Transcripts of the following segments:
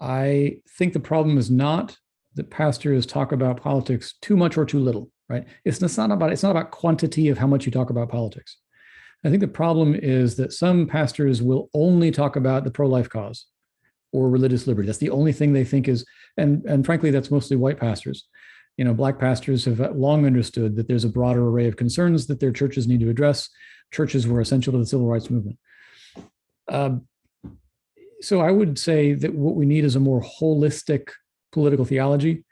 I think the problem is not that pastors talk about politics too much or too little, right? It's not about quantity of how much you talk about politics. I think the problem is that some pastors will only talk about the pro-life cause or religious liberty. That's the only thing they think is, and frankly, that's mostly white pastors. Black pastors have long understood that there's a broader array of concerns that their churches need to address. Churches were essential to the civil rights movement. Uh, so I would say that what we need is a more holistic political theology.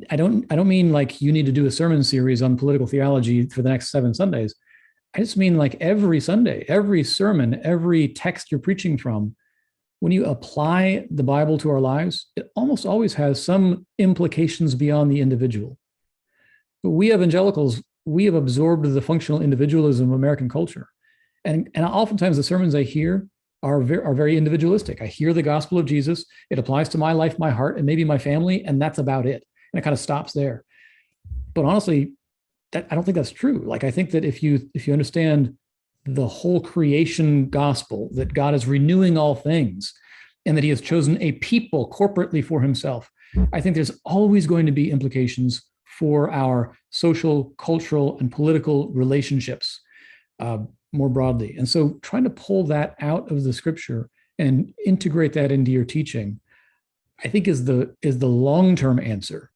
I don't mean like you need to do a sermon series on political theology for the next 7 Sundays. I just mean like every Sunday, every sermon, every text you're preaching from, when you apply the Bible to our lives, it almost always has some implications beyond the individual. But we evangelicals, we have absorbed the functional individualism of American culture. And oftentimes the sermons I hear are very individualistic. I hear the gospel of Jesus, it applies to my life, my heart, and maybe my family, and that's about it. And it kind of stops there. But honestly, I don't think that's true. Like, I think that if you understand the whole creation gospel, that God is renewing all things and that he has chosen a people corporately for himself, I think there's always going to be implications for our social, cultural, and political relationships more broadly. And so trying to pull that out of the scripture and integrate that into your teaching, I think is the long-term answer